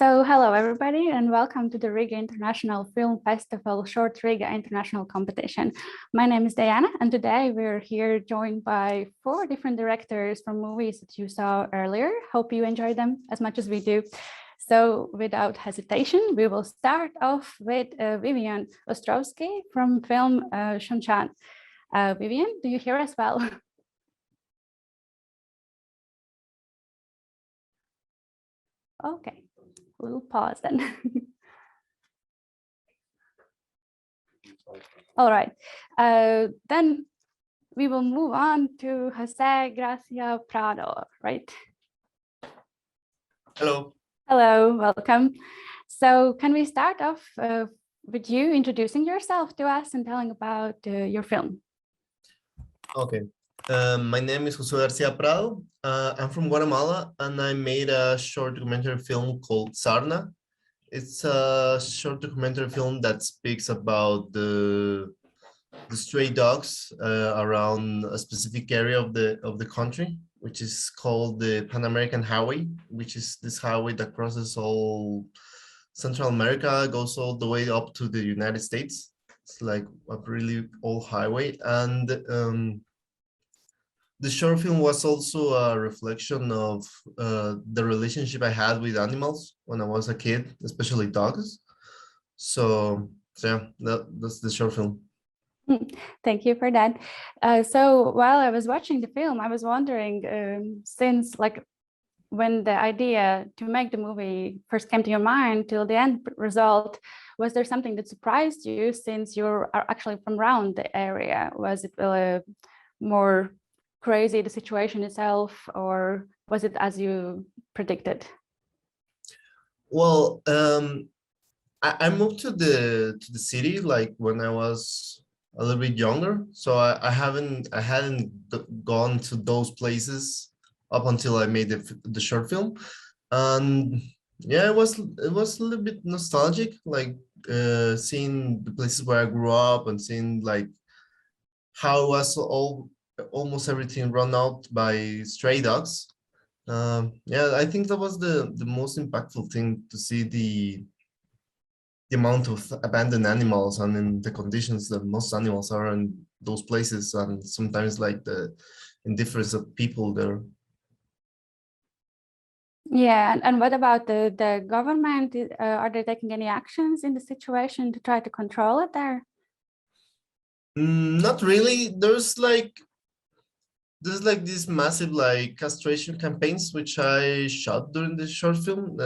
Hello everybody, and welcome to the RIGA International Film Festival Short RIGA International Competition. My name is Diana, and today we're here joined by 4 different directors from movies that you saw earlier. Hope you enjoy them as much as we do. So without hesitation, we will start off with Vivian Ostrovsky from film chant. Vivian, do you hear us well? Okay. We'll pause then. All right, then we will move on to Josué García Prado, right? Hello. Hello, welcome. So can we start off with you introducing yourself to us and telling about your film? Okay. My name is Josué García Prado. I'm from Guatemala, and I made a short documentary film called Sarna. It's a short documentary film that speaks about the stray dogs around a specific area of the country, which is called the Pan American Highway, which is this highway that crosses all Central America, goes all the way up to the United States. It's like a really old highway, and the short film was also a reflection of the relationship I had with animals when I was a kid, especially dogs. So yeah, that's the short film. Thank you for that. So while I was watching the film, I was wondering, since like when the idea to make the movie first came to your mind till the end result, was there something that surprised you since you're actually from around the area? Was it more crazy, the situation itself, or was it as you predicted? Well, I moved to the city like when I was a little bit younger, so I hadn't gone to those places up until I made the short film, and yeah, it was a little bit nostalgic, like seeing the places where I grew up and seeing like how it was almost everything run out by stray dogs. Yeah, I think that was the most impactful thing, to see the amount of abandoned animals and in the conditions that most animals are in those places, and sometimes like the indifference of people there. Yeah, and what about the government? Are they taking any actions in the situation to try to control it there? Not really. There's like these massive like castration campaigns, which I shot during the short film.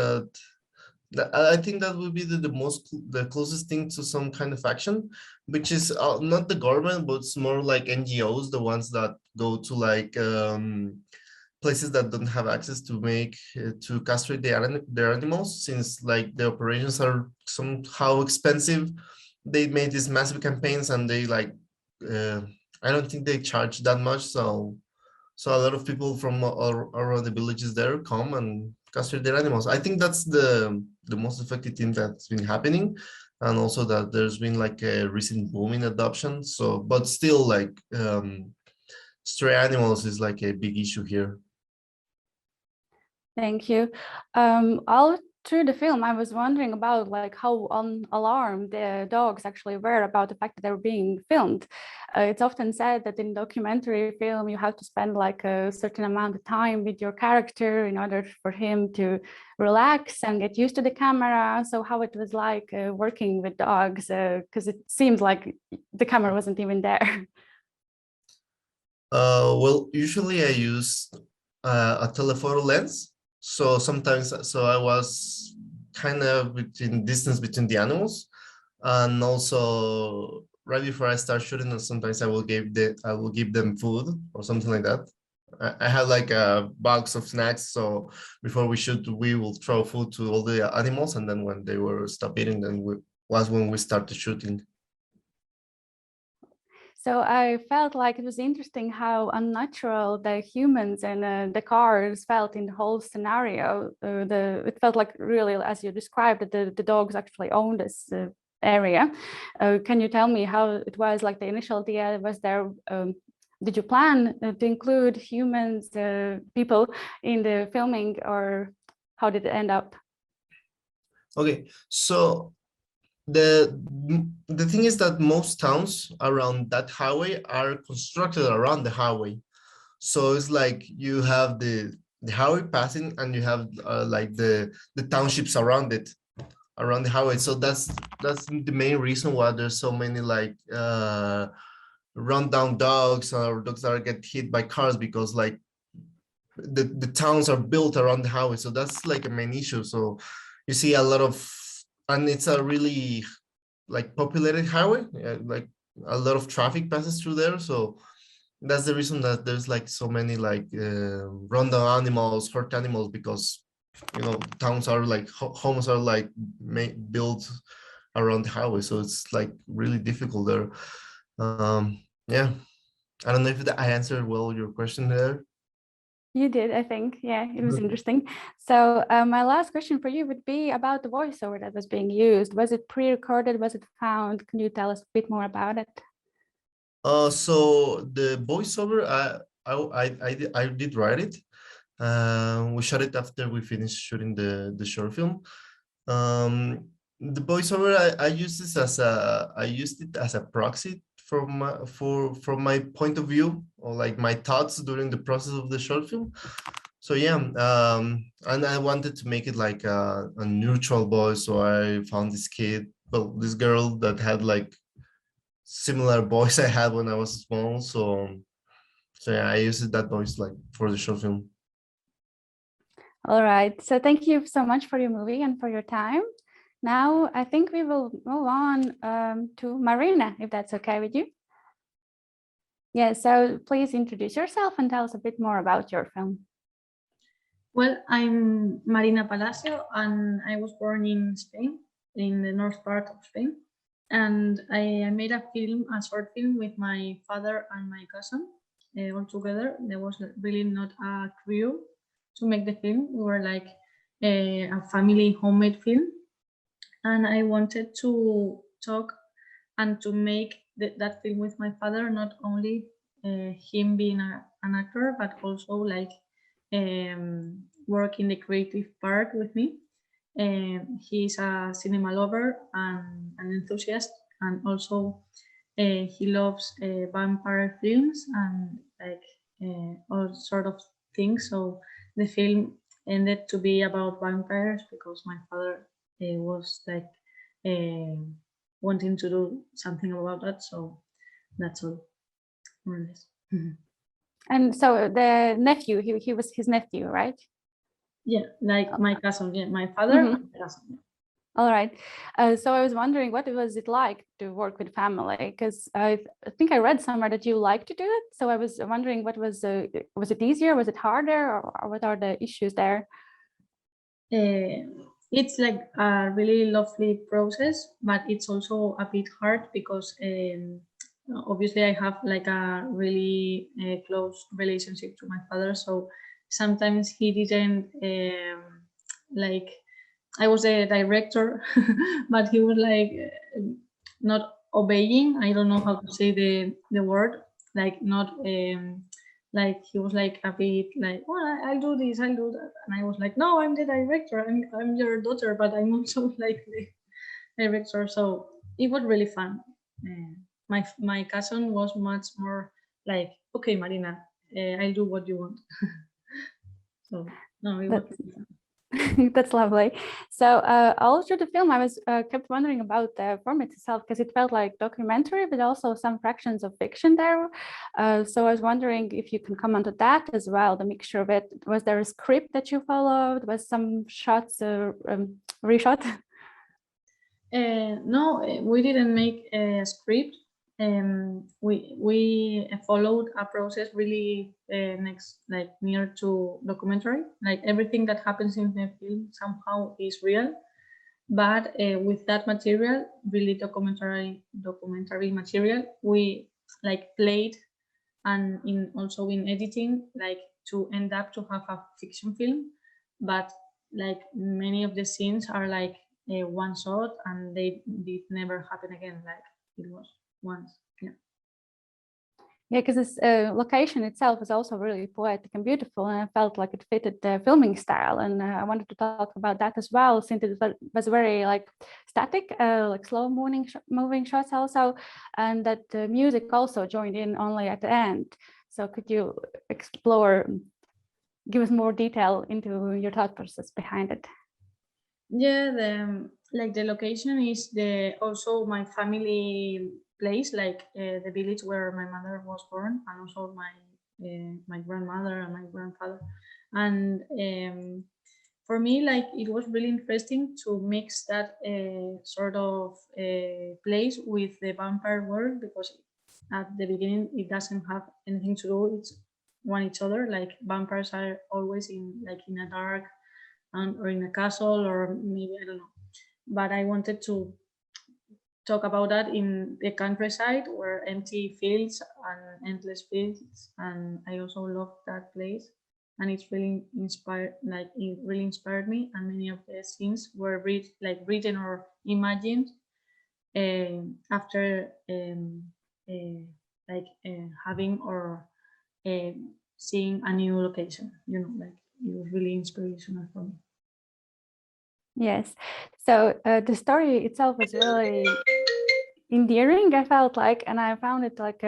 I think that would be the closest thing to some kind of action, which is not the government, but it's more like NGOs, the ones that go to like places that don't have access to to castrate their animals, since like the operations are somehow expensive. They made these massive campaigns, and they like I don't think they charge that much, so a lot of people from around the villages there come and castrate their animals. I think that's the most effective thing that's been happening, and also that there's been like a recent boom in adoption. So, but still, like stray animals is like a big issue here. Thank you. All through the film, I was wondering about like how unalarmed the dogs actually were about the fact that they were being filmed. It's often said that in documentary film, you have to spend like a certain amount of time with your character in order for him to relax and get used to the camera. So how it was like working with dogs, because it seems like the camera wasn't even there. Well, usually I use a telephoto lens. So sometimes, I was kind of between distance between the animals, and also right before I start shooting, sometimes I will give them food or something like that. I have like a box of snacks, so before we shoot, we will throw food to all the animals, and then when they were stop eating, then was when we started shooting. So I felt like it was interesting how unnatural the humans and the cars felt in the whole scenario. It felt like really, as you described, that the dogs actually own this area. Can you tell me how it was? Like the initial idea was there. Did you plan to include humans, people in the filming, or how did it end up? Okay, so the thing is that most towns around that highway are constructed around the highway. So it's like you have the highway passing, and you have like the townships around it, around the highway. So that's the main reason why there's so many like run down dogs, or dogs that get hit by cars, because like the towns are built around the highway. So that's like a main issue. So you see a lot of, and it's a really like populated highway, like a lot of traffic passes through there. So that's the reason that there's like so many like rundown animals, hurt animals, because towns are like homes are like built around the highway. So it's like really difficult there. Yeah, I don't know if I answered well your question there. You did, I think. Yeah, it was interesting. So my last question for you would be about the voiceover that was being used. Was it pre-recorded? Was it found? Can you tell us a bit more about it? So the voiceover, I did write it. We shot it after we finished shooting the short film. The voiceover, I used this as I used it as a proxy from my point of view, or like my thoughts during the process of the short film. So yeah, and I wanted to make it like a neutral voice. So I found this kid, well, this girl that had like similar voice I had when I was small. So yeah, I used that voice like for the short film. All right. So thank you so much for your movie and for your time. Now, I think we will move on to Marina, if that's okay with you. Yeah, so please introduce yourself and tell us a bit more about your film. Well, I'm Marina Palacio, and I was born in Spain, in the north part of Spain. And I made a short film with my father and my cousin all together. There was really not a crew to make the film. We were like a family homemade film. And I wanted to talk and to make that film with my father, not only him being an actor, but also like work in the creative part with me. He's a cinema lover and an enthusiast, and also he loves vampire films and like all sort of things. So the film ended to be about vampires because my father was like wanting to do something about that. So that's all, more or less. And so the nephew, he was his nephew, right? Yeah, like my cousin, yeah, my father and my cousin. Yeah. All right. So I was wondering, what was it like to work with family? Because I think I read somewhere that you like to do it. So I was wondering, what was it easier? Was it harder? Or what are the issues there? It's like a really lovely process, but it's also a bit hard because obviously I have like a really close relationship to my father. So sometimes he didn't like, I was a director, but he was like not obeying. I don't know how to say the word, like not like he was like a bit like, well, I'll do this, I'll do that, and I was like, no, I'm the director, I'm your daughter, but I'm also like the director. So it was really fun. My cousin was much more like, okay, Marina, I'll do what you want. So no, it was really fun. That's lovely. So all through the film, I was kept wondering about the format itself, because it felt like documentary, but also some fractions of fiction there. So I was wondering if you can comment on that as well, the mixture of it. Was there a script that you followed? Was some shots reshot? No, we didn't make a script. We followed a process really near to documentary. Like everything that happens in the film somehow is real, but with that material, really documentary material, we like played, and also in editing, like to end up to have a fiction film, but like many of the scenes are like one shot, and they did never happen again. Like it was once. Yeah. Yeah, because this location itself is also really poetic and beautiful, and I felt like it fitted the filming style. And I wanted to talk about that as well, since it was very like static, like slow moving shots also, and that the music also joined in only at the end. So could you give us more detail into your thought process behind it? Yeah, the location is also my family place, like the village where my mother was born, and also my grandmother and my grandfather. And for me, like, it was really interesting to mix that sort of place with the vampire world, because at the beginning it doesn't have anything to do with each other. Like, vampires are always in a dark or in a castle, or maybe, I don't know. But I wanted to talk about that in the countryside, where empty fields and endless fields, and I also love that place, and it's really inspired. Like, it really inspired me, and many of the scenes were written or imagined after having or seeing a new location. Like, it was really inspirational for me. Yes. So the story itself was really endearing, I felt like, and I found it like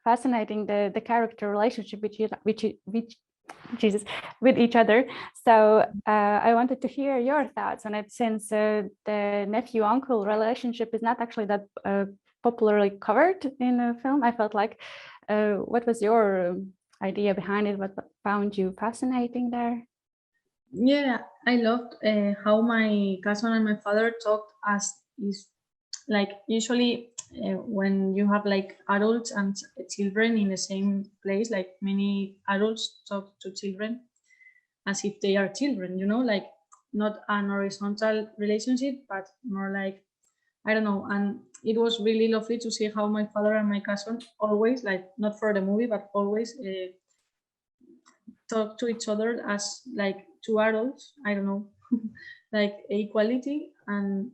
fascinating, the character relationship with each other. So I wanted to hear your thoughts on it, since the nephew-uncle relationship is not actually that popularly covered in the film. I felt like, what was your idea behind it? What found you fascinating there? Yeah, I loved how my cousin and my father talked, as is like usually when you have like adults and children in the same place, like many adults talk to children as if they are children, like not an horizontal relationship, but more like, I don't know. And it was really lovely to see how my father and my cousin always, like, not for the movie, but always talk to each other as like two adults, I don't know, like equality, and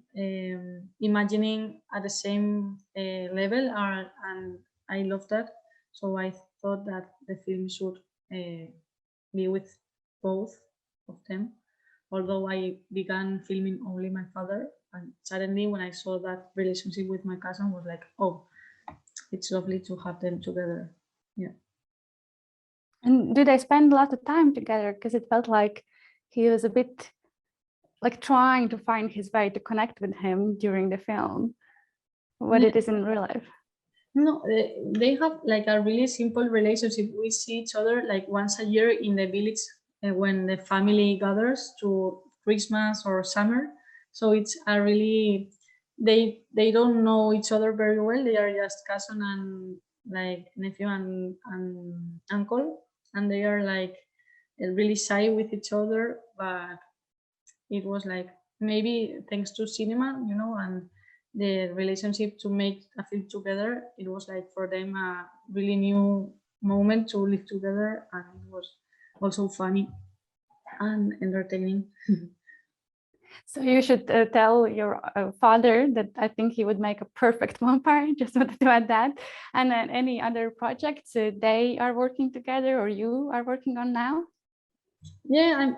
imagining at the same level, and I love that. So I thought that the film should be with both of them, although I began filming only my father, and suddenly when I saw that relationship with my cousin, was like, oh, it's lovely to have them together. Yeah. And do they spend a lot of time together? Because it felt like he was a bit like trying to find his way to connect with him during the film, what it is in real life. No, they have like a really simple relationship. We see each other like once a year in the village when the family gathers to Christmas or summer. So it's a really, they don't know each other very well. They are just cousin and like nephew and uncle, and they are like really shy with each other. But it was like, maybe thanks to cinema, and the relationship to make a film together, it was like for them a really new moment to live together, and it was also funny and entertaining. So you should tell your father that I think he would make a perfect vampire. Just wanted to add that. And then any other projects they are working together or you are working on now? Yeah,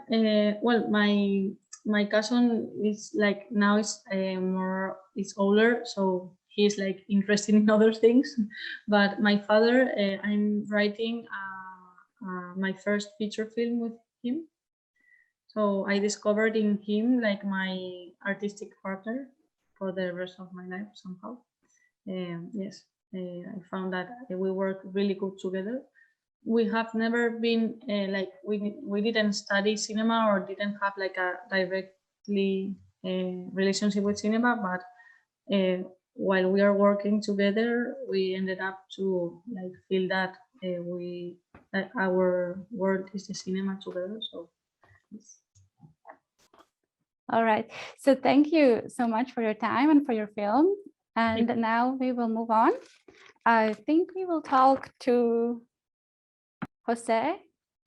well, my cousin is like, now is is older, so he's like interested in other things. But my father, I'm writing my first feature film with him. So I discovered in him like my artistic partner for the rest of my life somehow. Yes, I found that we work really good together. We have never been like, we didn't study cinema or didn't have like a directly relationship with cinema, but while we are working together, we ended up to like feel that our world is the cinema together. So yes. All right. So thank you so much for your time and for your film. And now we will move on. I think we will talk to Jose.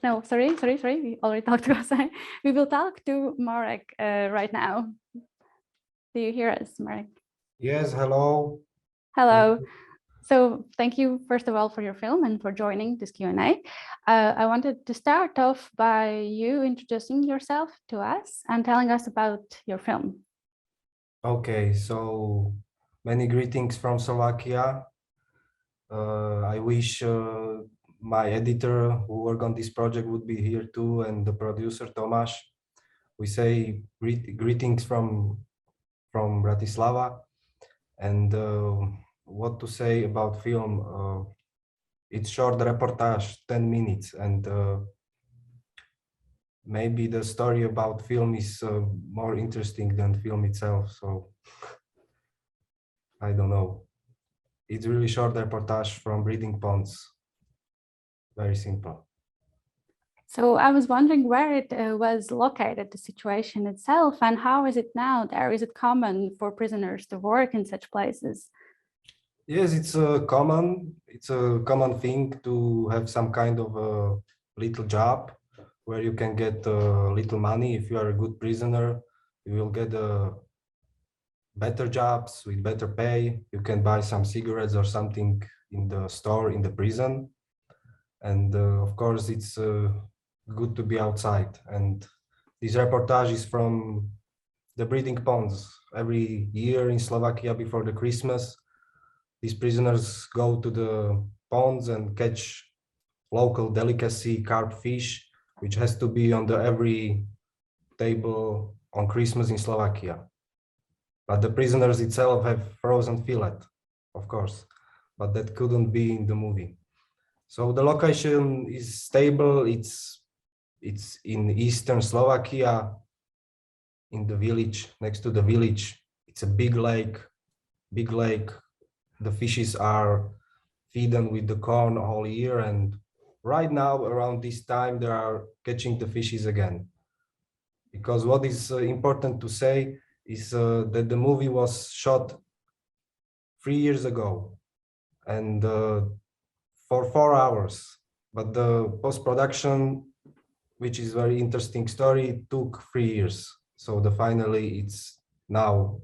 No, sorry. We already talked to Jose. We will talk to Marek right now. Do you hear us, Marek? Yes, hello. Hello. So thank you, first of all, for your film and for joining this Q&A. I wanted to start off by you introducing yourself to us and telling us about your film. Okay, so many greetings from Slovakia. I wish my editor who worked on this project would be here too, and the producer Tomáš. We say greetings from Bratislava. And what to say about film? It's short reportage, 10 minutes, and maybe the story about film is more interesting than film itself. So I don't know. It's really short reportage from breeding ponds. Very simple. So I was wondering where it was located, the situation itself, and how is it now there? Is it common for prisoners to work in such places? Yes, it's a common thing to have some kind of a little job where you can get little money. If you are a good prisoner, you will get better jobs with better pay. You can buy some cigarettes or something in the store in the prison. And of course, it's good to be outside. And this reportage is from the breeding ponds. Every year in Slovakia before the Christmas, these prisoners go to the ponds and catch local delicacy, carp fish, which has to be on the every table on Christmas in Slovakia. But the prisoners itself have frozen fillet, of course, but that couldn't be in the movie. So the location is stable. It's in eastern Slovakia, in the village, next to the village. It's a big lake. The fishes are feeding with the corn all year, and right now around this time they are catching the fishes again. Because what is important to say is that the movie was shot 3 years ago and for 4 hours, but the post-production, which is very interesting story, took 3 years. So finally it's now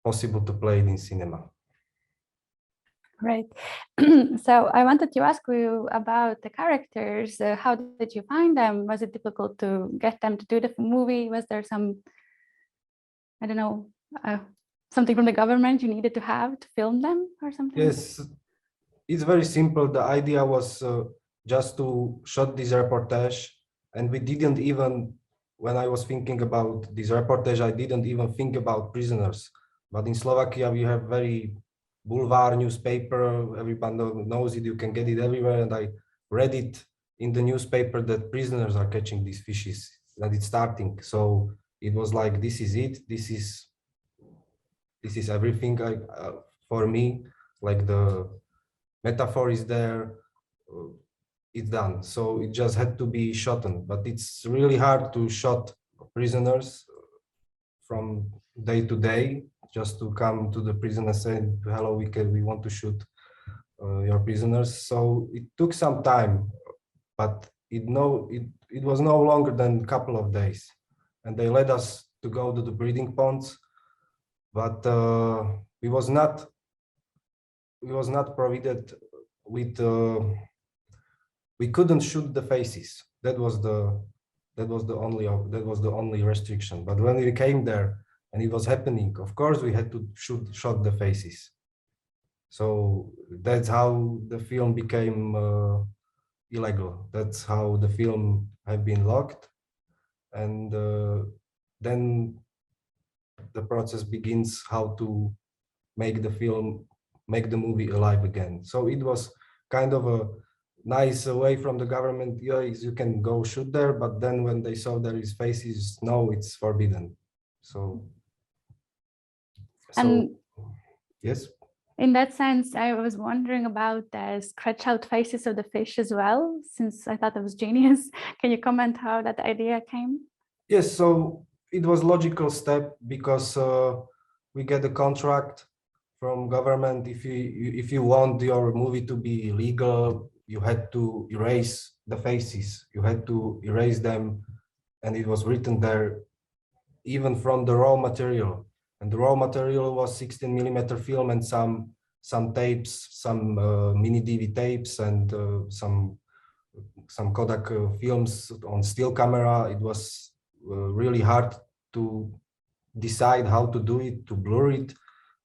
possible to play it in cinema. Right. So I wanted to ask you about the characters. How did you find them? Was it difficult to get them to do the movie? Was there some, I don't know, something from the government you needed to have to film them or something? Yes, it's very simple. The idea was just to shot this reportage, and we didn't even, when I was thinking about this reportage, I didn't even think about prisoners. But in Slovakia, we have very boulevard newspaper, everybody knows it, you can get it everywhere, and I read it in the newspaper that prisoners are catching these fishes, that it's starting. So it was like, this is it, this is everything for me, like the metaphor is there, it's done. So it just had to be shot, but it's really hard to shot prisoners from day to day, just to come to the prison and say, hello, we want to shoot your prisoners. So it took some time, but it was no longer than a couple of days. And they let us to go to the breeding ponds, but we was not provided with, we couldn't shoot the faces. That was the only restriction. But when we came there, and it was happening, of course, we had to shot the faces. So that's how the film became illegal. That's how the film had been locked. And then the process begins how to make the movie alive again. So it was kind of a nice way from the government. Yeah, you can go shoot there, but then when they saw there is faces, no, it's forbidden. So yes. In that sense, I was wondering about the scratch out faces of the fish as well, since I thought that was genius. Can you comment how that idea came? Yes, so it was logical step because we get a contract from government. If you want your movie to be legal, you had to erase the faces. You had to erase them, and it was written there, even from the raw material. And the raw material was 16mm film and some some tapes, some mini DV tapes, and some Kodak films on still camera. It was really hard to decide how to do it, to blur it,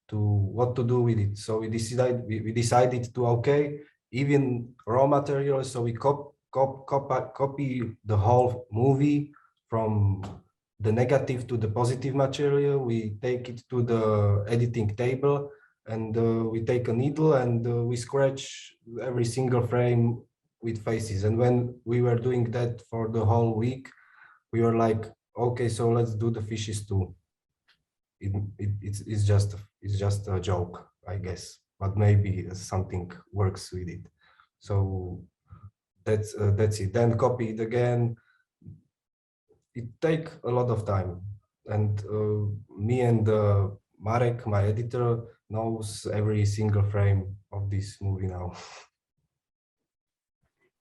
to what to do with it. So we decided to, okay, even raw materials. So we copy the whole movie from the negative to the positive material. We take it to the editing table, and we take a needle and we scratch every single frame with faces. And when we were doing that for the whole week, we were like, okay, so let's do the fishes too. It's just a joke, I guess, but maybe something works with it. So that's it. Then copy it again. It take a lot of time, and me and Marek, my editor, knows every single frame of this movie now.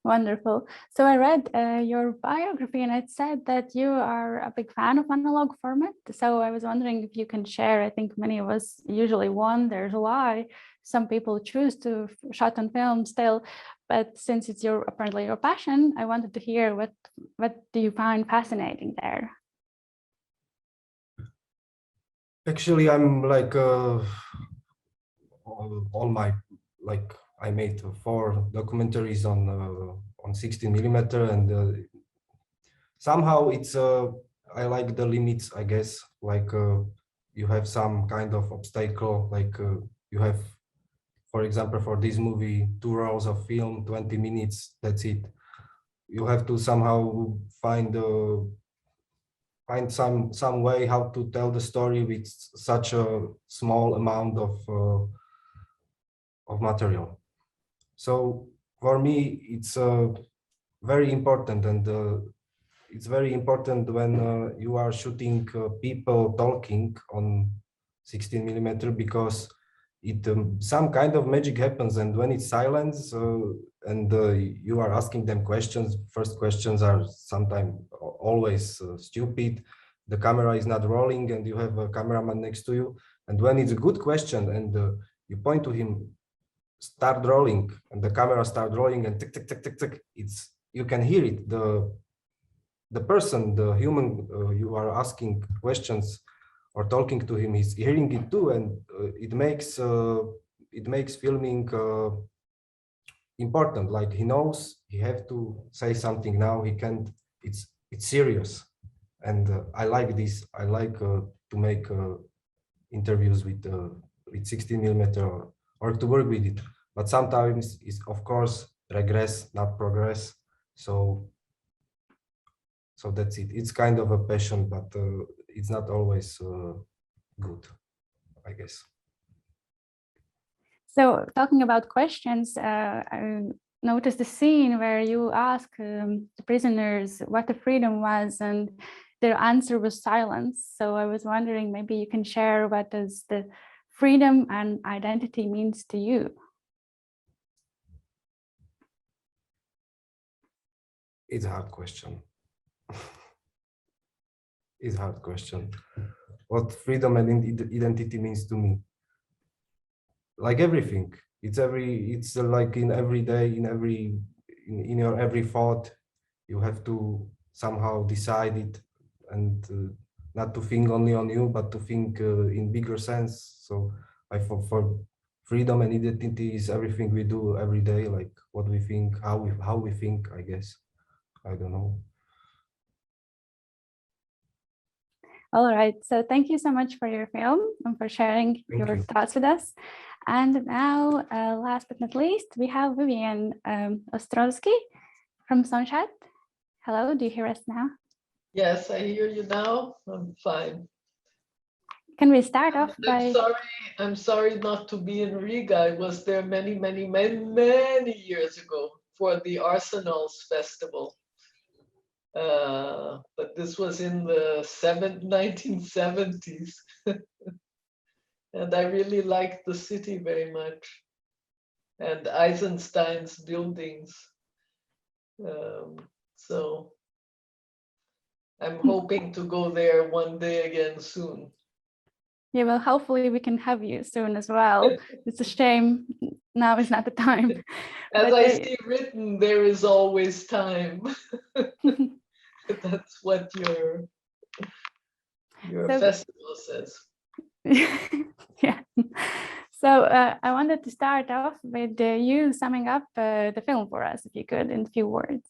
Wonderful. So I read your biography, and it said that you are a big fan of analog format. So I was wondering if you can share. I think many of us usually wonders why some people choose to shot on film still, but since it's apparently your passion, I wanted to hear what do you find fascinating there? Actually, I'm like all my I made 4 documentaries on 16 millimeter, and somehow it's I like the limits, I guess. Like you have some kind of obstacle, like you have, for example, for this movie, 2 rolls of film, 20 minutes. That's it. You have to somehow find some way how to tell the story with such a small amount of material. So for me, it's very important, and it's very important when you are shooting people talking on 16 millimeter, because it some kind of magic happens, and when it's silence and you are asking them questions, first questions are sometimes always stupid. The camera is not rolling, and you have a cameraman next to you, and when it's a good question and you point to him, start rolling, and the camera start rolling, and tick tick tick tick tick, it's, you can hear it, the person, the human you are asking questions or talking to him is hearing it too, and it makes filming important. Like he knows he have to say something now, he can't, it's serious. And I like this. I like to make interviews with 16 millimeter or to work with it, but sometimes it's of course regress, not progress. So that's it. It's kind of a passion, but it's not always good, I guess. So talking about questions, I noticed the scene where you ask the prisoners what the freedom was, and their answer was silence. So I was wondering, maybe you can share what does the freedom and identity means to you? It's a hard question. It's a hard question. What freedom and identity means to me? Like everything, it's like in every day, in your every thought, you have to somehow decide it, and not to think only on you, but to think in bigger sense. So for freedom and identity is everything we do every day, like what we think, how we think, I guess. I don't know. All right, so thank you so much for your film and for sharing your thoughts with us. And now, last but not least, we have Vivian Ostrovsky from Sunshine. Hello, do you hear us now? Yes, I hear you now. I'm fine. Can we start off by... I'm sorry not to be in Riga. I was there many years ago for the Arsenals Festival. But this was in the 1970s. And I really liked the city very much. And Eisenstein's buildings. So I'm hoping to go there one day again soon. Yeah, well, hopefully we can have you soon as well. It's a shame now is not the time. As But I see written, there is always time. That's what your So- festival says. Yeah. So I wanted to start off with you summing up the film for us, if you could, in a few words.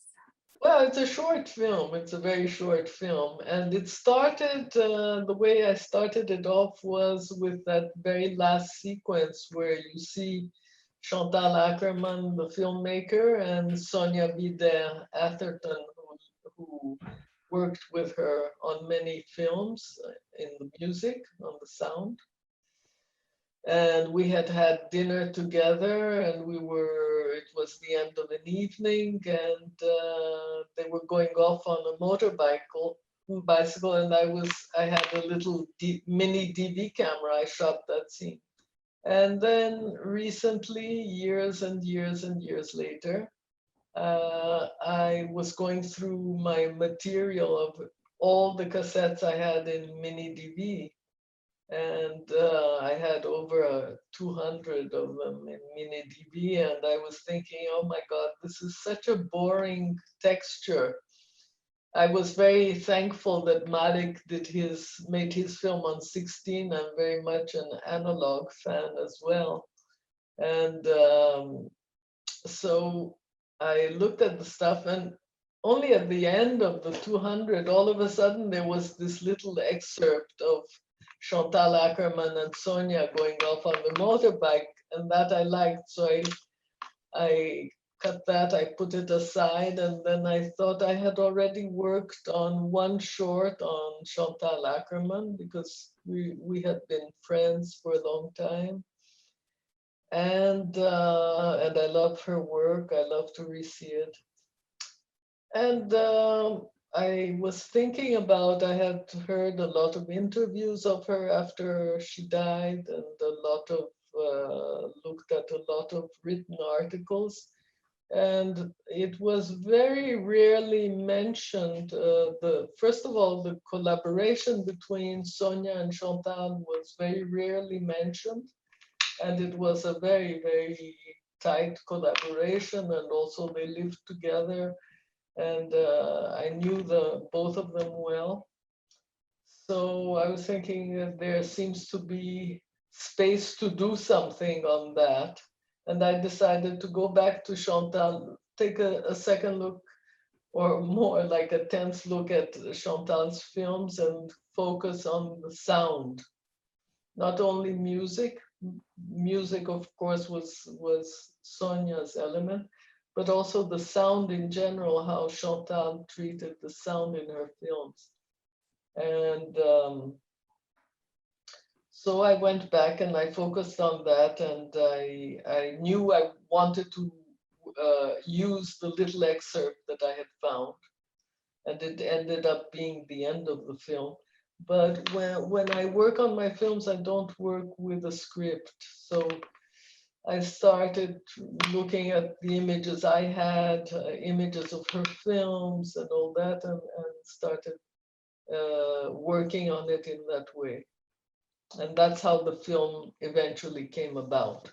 Well, it's a short film. It's a very short film. And it started, the way I started it off was with that very last sequence where you see Chantal Akerman, the filmmaker, and Sonia Bider Atherton, who worked with her on many films in the music, on the sound. And we had dinner together, and it was the end of an evening, and they were going off on a bicycle, and I had a little mini DV camera. I shot that scene. And then recently, years and years and years later, I was going through my material of all the cassettes I had in mini DV. And I had over 200 of them in mini DV, and I was thinking, oh my God, this is such a boring texture. I was very thankful that Marek made his film on 16. I'm very much an analog fan as well. And so I looked at the stuff, and only at the end of the 200, all of a sudden there was this little excerpt of Chantal Akerman and Sonia going off on the motorbike, and that I liked. So I cut that, I put it aside, and then I thought I had already worked on one short on Chantal Akerman because we had been friends for a long time. And I love her work. I love to re-see it. And I was thinking about, I had heard a lot of interviews of her after she died, and looked at a lot of written articles. And it was very rarely mentioned. First of all, the collaboration between Sonia and Chantal was very rarely mentioned. And it was a very, very tight collaboration, and also they lived together. And I knew both of them well. So I was thinking that there seems to be space to do something on that. And I decided to go back to Chantal, take a second look, or more like a 10th look at Chantal's films, and focus on the sound. Not only music. Music, of course, was Sonia's element, but also the sound in general, how Chantal treated the sound in her films. And so I went back and I focused on that, and I knew I wanted to use the little excerpt that I had found, and it ended up being the end of the film. But when I work on my films, I don't work with a script. So I started looking at the images I had, images of her films and all that, and started working on it in that way. And that's how the film eventually came about.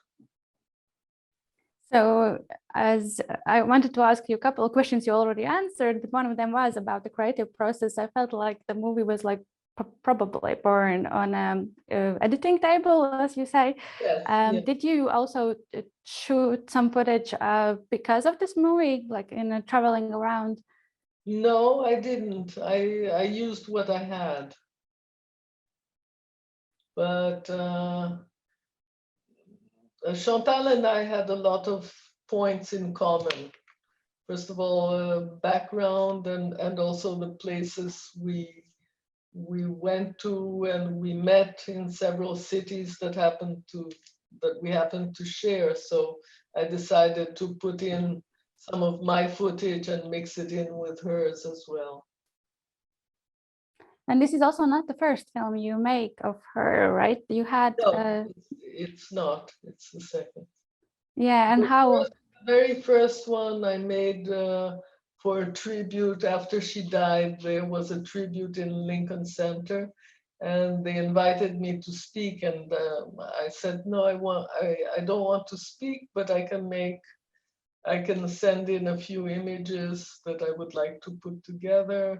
So as I wanted to ask you a couple of questions you already answered, but one of them was about the creative process. I felt like the movie was like probably born on an editing table, as you say. Yes, yes. Did you also shoot some footage because of this movie, like in traveling around? No, I didn't. I used what I had. But Chantal and I had a lot of points in common. First of all, background, and also the places we went to, and we met in several cities that we happened to share. So I decided to put in some of my footage and mix it in with hers as well. And this is also not the first film you make of her, right? You had No, it's not. It's the second. Yeah, and how? The very first one I made for a tribute after she died. There was a tribute in Lincoln Center, and they invited me to speak, and I said, no, I don't want to speak, but I can send in a few images that I would like to put together.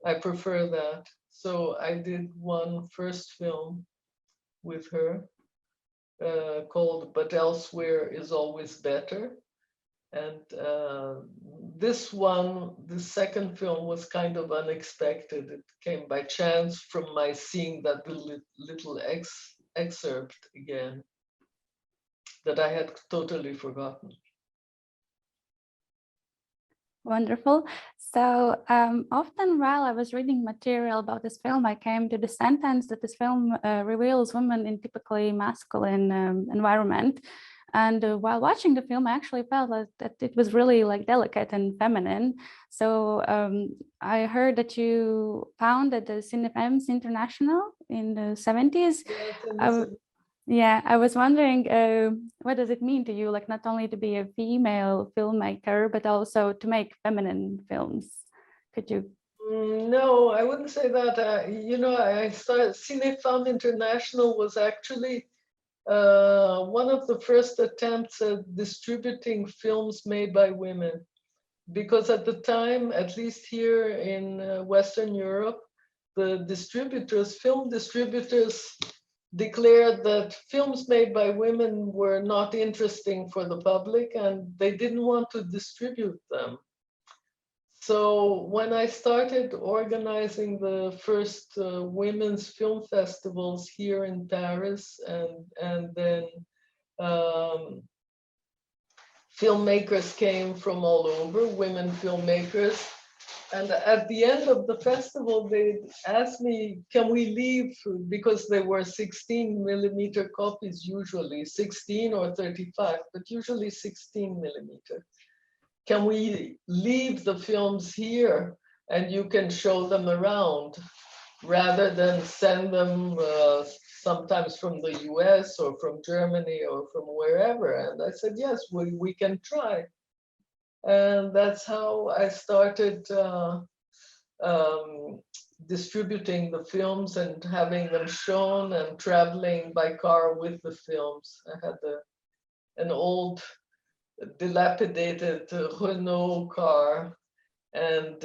I prefer that. So I did one first film with her called But Elsewhere is Always Better. And this one, the second film, was kind of unexpected. It came by chance from my seeing that little excerpt again that I had totally forgotten. Wonderful. So often while I was reading material about this film, I came to the sentence that this film reveals women in typically masculine environment. And while watching the film, I actually felt that it was really like delicate and feminine. So I heard that you founded the Cinefems International in the 70s. Yeah, I was wondering, what does it mean to you, like not only to be a female filmmaker, but also to make feminine films? Could you? No, I wouldn't say that. You know, I started, Cinefem International was actually one of the first attempts at distributing films made by women. Because at the time, at least here in Western Europe, the film distributors, declared that films made by women were not interesting for the public and they didn't want to distribute them. So when I started organizing the first women's film festivals here in Paris, and then filmmakers came from all over, women filmmakers. And at the end of the festival, they asked me, can we leave? Because there were 16mm copies usually, 16 or 35, but usually 16mm. Can we leave the films here and you can show them around rather than send them sometimes from the US or from Germany or from wherever? And I said, yes, we can try. And that's how I started distributing the films and having them shown and traveling by car with the films. I had an old dilapidated Renault car, and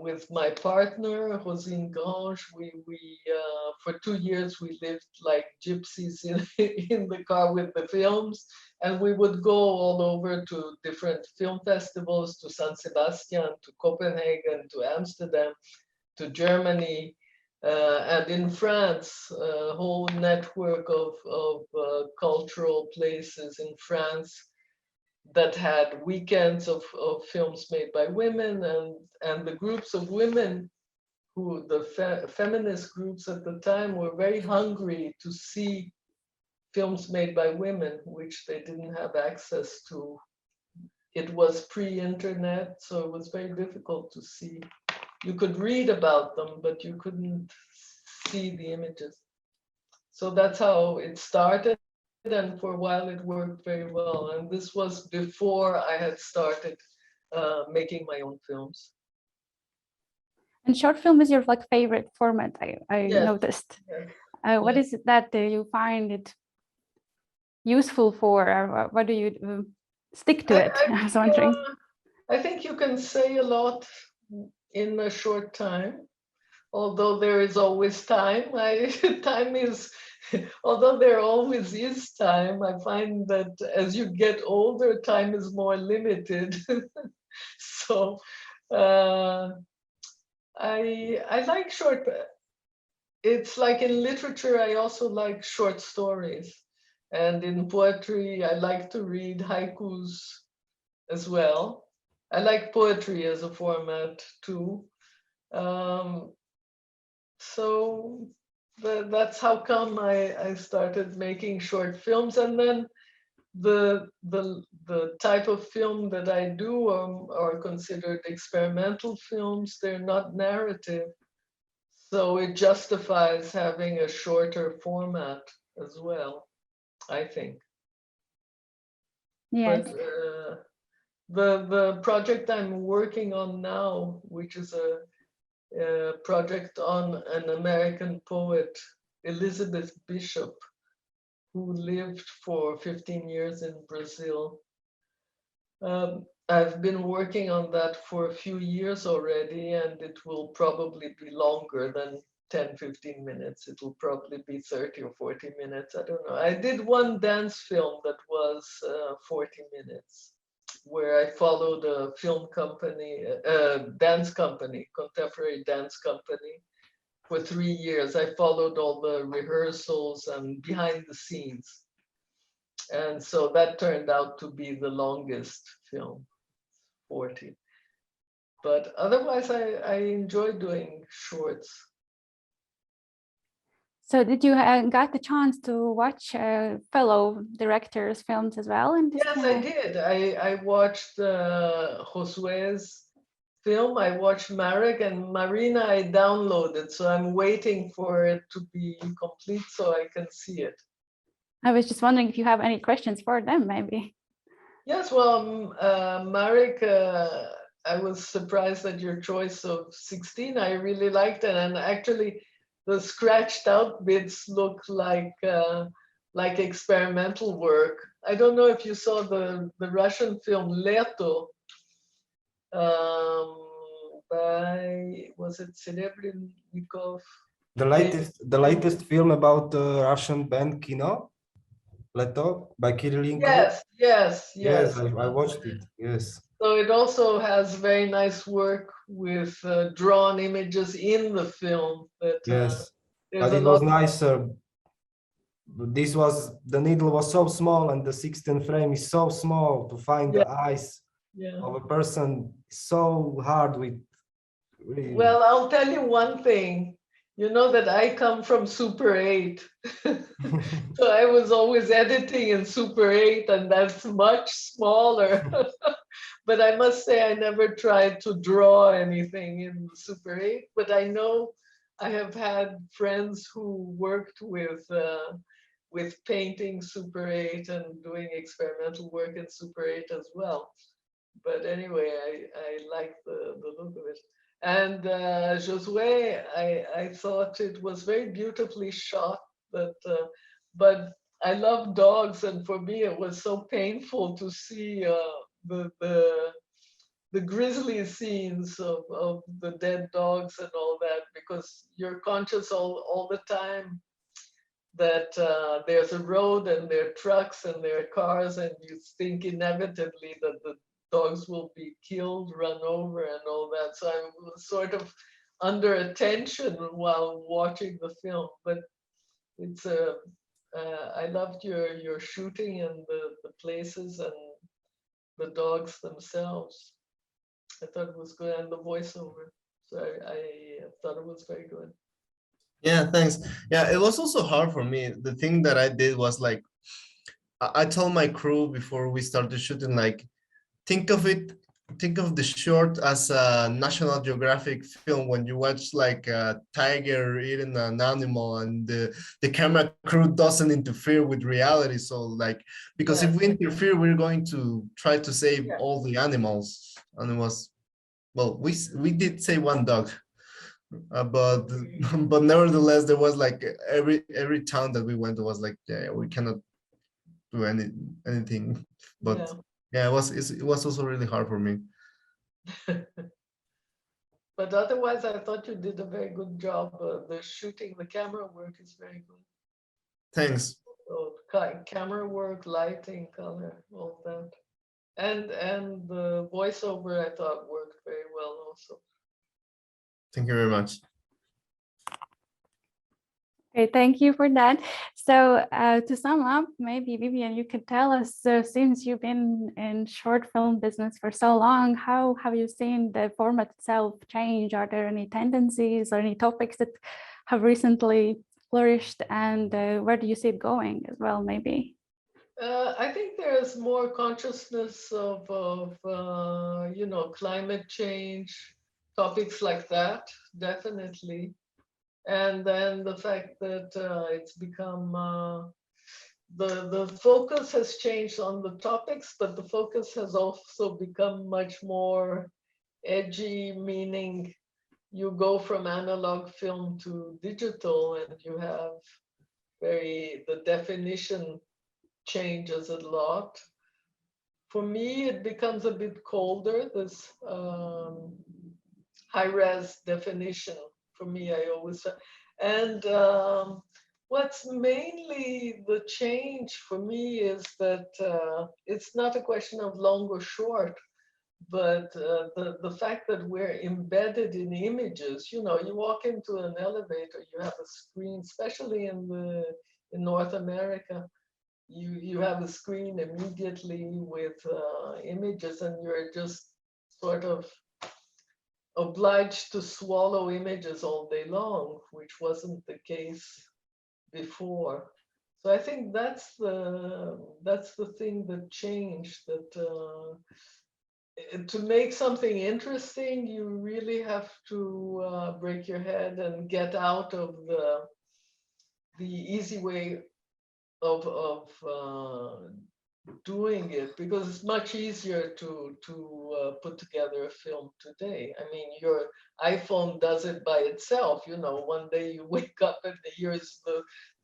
with my partner, Rosine Grange, we for 2 years, we lived like gypsies in the car with the films. And we would go all over to different film festivals, to San Sebastian, to Copenhagen, to Amsterdam, to Germany, and in France, a whole network of cultural places in France that had weekends of films made by women, and the groups of women who, the feminist groups at the time, were very hungry to see films made by women, which they didn't have access to. It was pre-internet, so it was very difficult to see. You could read about them, but you couldn't see the images. So that's how it started, and for a while it worked very well. And this was before I had started making my own films. And short film is your like favorite format, I Yes. noticed. Yes. What is it that you find it useful for, or what do you stick to it? I was wondering. I think you can say a lot in a short time, although there is always time. Time is, although there always is time, I find that as you get older, time is more limited. So I like short. It's like in literature, I also like short stories. And in poetry, I like to read haikus as well. I like poetry as a format too. So that's how come I started making short films. And then the type of film that I do are considered experimental films. They're not narrative. So it justifies having a shorter format as well, I think. Yes. But the project I'm working on now, which is project on an American poet, Elizabeth Bishop, who lived for 15 years in Brazil. I've been working on that for a few years already, and it will probably be longer than 10-15 minutes. It will probably be 30 or 40 minutes. I don't know. I did one dance film that was 40 minutes, where I followed a film company, dance company, contemporary dance company, for 3 years. I followed all the rehearsals and behind the scenes. And so that turned out to be the longest film, 40. But otherwise, I enjoy doing shorts. So did you got the chance to watch fellow directors' films as well? In this Yes, I did. I watched Josué's film. I watched Marek, and Marina I downloaded. So I'm waiting for it to be complete so I can see it. I was just wondering if you have any questions for them, maybe. Yes, well, Marek, I was surprised at your choice of 16. I really liked it, and actually, the scratched out bits look like experimental work. I don't know if you saw the Russian film Leto by, was it Serebrennikov? The latest film about the Russian band Kino, Leto, by Kirilenko. Yes. I watched it. Yes. So it also has very nice work with drawn images in the film. But, Yes, there's but a it was lot. nicer. The needle was so small, and the 16 frame is so small to find the eyes of a person. So hard with. Really. Well, I'll tell you one thing. You know that I come from Super 8. So I was always editing in Super 8, and that's much smaller. But I must say I never tried to draw anything in Super 8. But I know I have had friends who worked with painting Super 8 and doing experimental work in Super 8 as well. But anyway, I like the look of it. And Josué, I thought it was very beautifully shot, but I love dogs, and for me it was so painful to see the grisly scenes of the dead dogs and all that, because you're conscious all the time that there's a road and there are trucks and there are cars, and you think inevitably that the dogs will be killed, run over, and all that. So I was sort of under attention while watching the film. But it's I loved your shooting and the places and the dogs themselves. I thought it was good, and the voiceover. So I thought it was very good. Yeah, thanks. Yeah, it was also hard for me. The thing that I did was like, I told my crew before we started shooting, like, think of the short as a National Geographic film when you watch like a tiger eating an animal, and the camera crew doesn't interfere with reality. So like, because if we interfere, we're going to try to save all the animals. And it was, well, we did save one dog, but nevertheless, there was like every town that we went, it was like, yeah, we cannot do anything. But yeah, it was also really hard for me. But otherwise, I thought you did a very good job. The shooting, the camera work is very good. Thanks. So, camera work, lighting, color, all that. And the voiceover, I thought, worked very well also. Thank you very much. Okay, thank you for that. So to sum up, maybe Vivian, you could tell us, since you've been in short film business for so long, how have you seen the format itself change? Are there any tendencies or any topics that have recently flourished, and where do you see it going as well, maybe? I think there's more consciousness of climate change, topics like that, definitely. And then the fact that it's become, the focus has changed on the topics, but the focus has also become much more edgy, meaning you go from analog film to digital, and you have the definition changes a lot. For me, it becomes a bit colder, this high-res definition. For me, I always, and what's mainly the change for me is that it's not a question of long or short, but the fact that we're embedded in images. You know, you walk into an elevator, you have a screen, especially in North America, you have a screen immediately with images, and you're just sort of obliged to swallow images all day long, which wasn't the case before. So I think that's the thing that changed, that to make something interesting, you really have to break your head and get out of the easy way of doing it, because it's much easier to put together a film today. I mean, your iPhone does it by itself. You know, one day you wake up and here's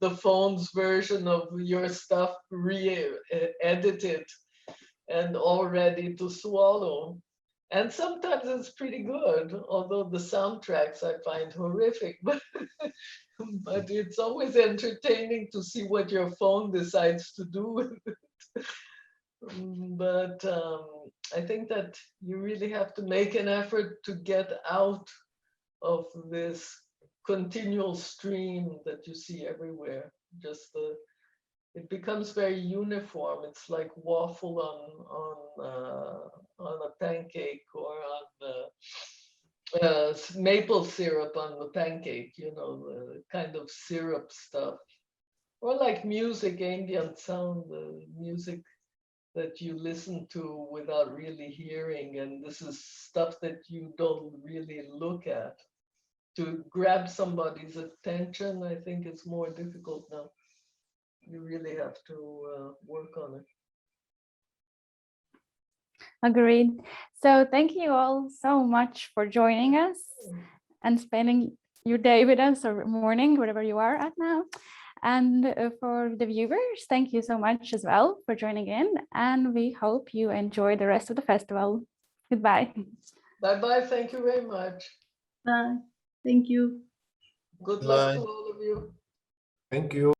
the phone's version of your stuff re-edited and all ready to swallow. And sometimes it's pretty good, although the soundtracks I find horrific, but it's always entertaining to see what your phone decides to do with it. But I think that you really have to make an effort to get out of this continual stream that you see everywhere. Just it becomes very uniform. It's like waffle on a pancake, or on maple syrup on the pancake, you know, the kind of syrup stuff. Or like music, ambient sound, the music that you listen to without really hearing. And this is stuff that you don't really look at. To grab somebody's attention, I think it's more difficult now. You really have to work on it. Agreed. So thank you all so much for joining us and spending your day with us, or morning, wherever you are at now. And for the viewers, thank you so much as well for joining in. And we hope you enjoy the rest of the festival. Goodbye. Bye-bye. Thank you very much. Bye. Thank you. Good luck Bye. to all of you. Thank you.